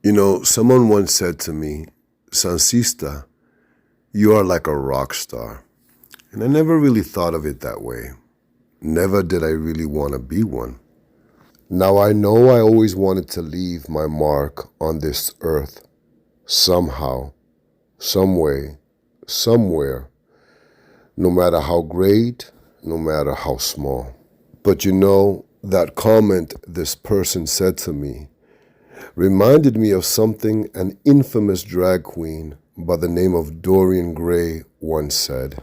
You know, someone once said to me, Sansista, you are like a rock star. And I never really thought of it that way. Never did I really want to be one. Now I know I always wanted to leave my mark on this earth. Somehow, some way, somewhere. No matter how great, no matter how small. But you know, that comment this person said to me reminded me of something an infamous drag queen by the name of Dorian Gray once said.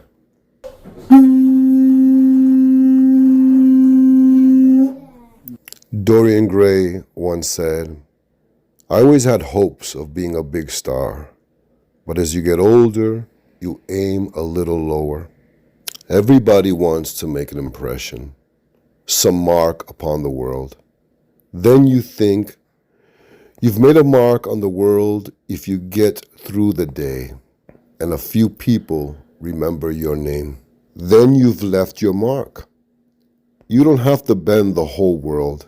Dorian Gray once said, I always had hopes of being a big star, but as you get older, you aim a little lower. Everybody wants to make an impression, some mark upon the world. Then you think you've made a mark on the world if you get through the day and a few people remember your name. Then you've left your mark. You don't have to bend the whole world.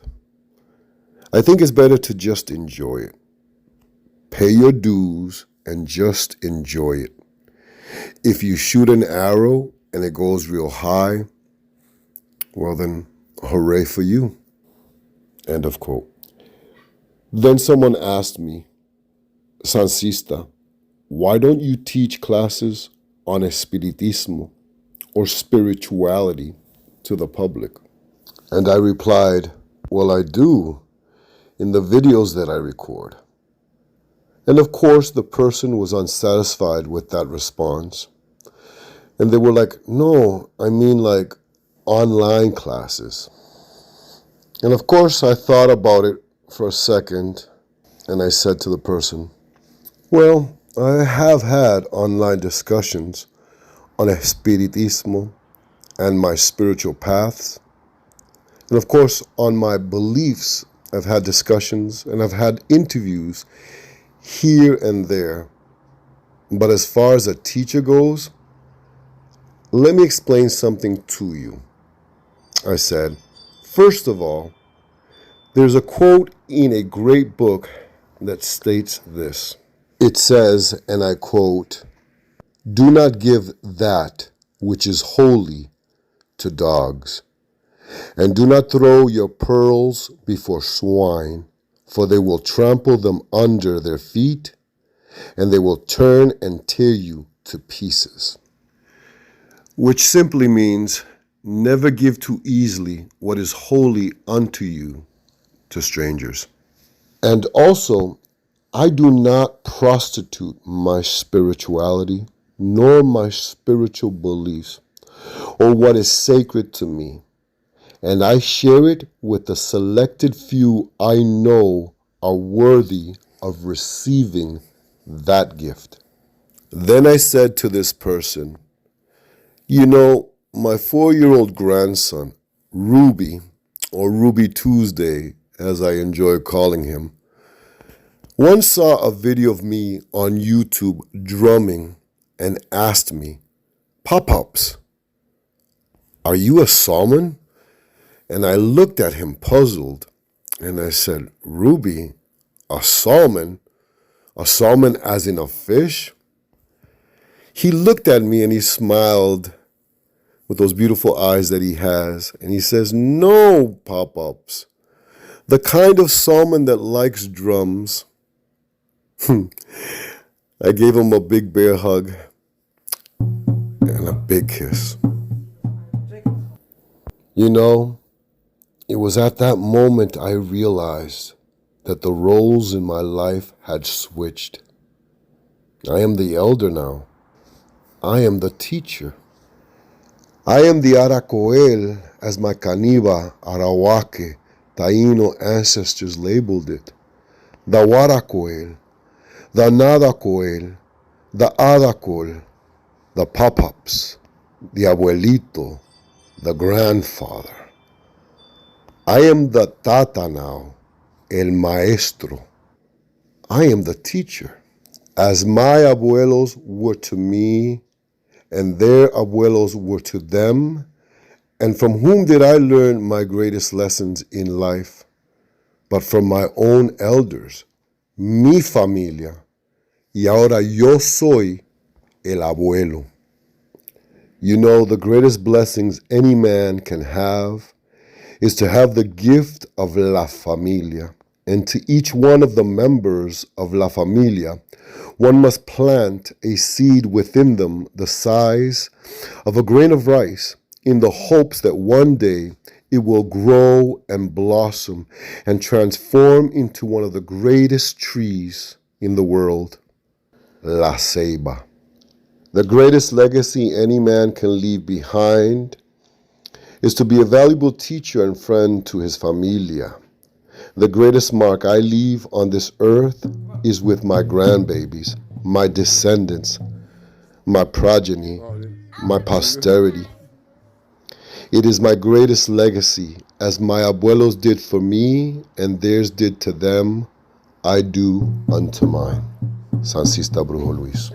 I think it's better to just enjoy it. Pay your dues and just enjoy it. If you shoot an arrow and it goes real high, well then, hooray for you. End of quote. Then someone asked me, Sansista, why don't you teach classes on espiritismo or spirituality to the public? And I replied, well, I do in the videos that I record. And of course, the person was unsatisfied with that response. And they were like, no, I mean like online classes. And of course, I thought about it for a second, and I said to the person, well, I have had online discussions on espiritismo and my spiritual paths. And of course, on my beliefs, I've had discussions and I've had interviews here and there. But as far as a teacher goes, let me explain something to you. I said, first of all, there's a quote in a great book that states this. It says, and I quote, do not give that which is holy to dogs, and do not throw your pearls before swine, for they will trample them under their feet, and they will turn and tear you to pieces. Which simply means, never give too easily what is holy unto you to strangers. And also, I do not prostitute my spirituality, nor my spiritual beliefs, or what is sacred to me. And I share it with the selected few I know are worthy of receiving that gift. Then I said to this person, you know, my 4-year-old grandson, Ruby, or Ruby Tuesday, as I enjoy calling him, once saw a video of me on YouTube drumming and asked me, Pop-Ups, are you a salmon? And I looked at him puzzled, and I said, Ruby, a salmon? A salmon as in a fish? He looked at me and he smiled with those beautiful eyes that he has, and he says, no, Pop-Ups, the kind of salmon that likes drums. I gave him a big bear hug and a big kiss. You know, it was at that moment I realized that the roles in my life had switched. I am the elder now. I am the teacher. I am the Aracoel, as my Caniba, Arawake, Taino ancestors labeled it. The Waracoel, the Nadacoel, the Adacol, the Pop-Ups, the Abuelito, the grandfather. I am the Tata now, El Maestro. I am the teacher. As my abuelos were to me, and their abuelos were to them, and from whom did I learn my greatest lessons in life? But from my own elders, mi familia, y ahora yo soy el abuelo. You know, the greatest blessings any man can have is to have the gift of la familia. And to each one of the members of la familia, one must plant a seed within them the size of a grain of rice in the hopes that one day it will grow and blossom and transform into one of the greatest trees in the world, la ceiba. The greatest legacy any man can leave behind is to be a valuable teacher and friend to his familia. The greatest mark I leave on this earth is with my grandbabies, my descendants, my progeny, my posterity. It is my greatest legacy, as my abuelos did for me and theirs did to them, I do unto mine. Sancista Brujo Luis.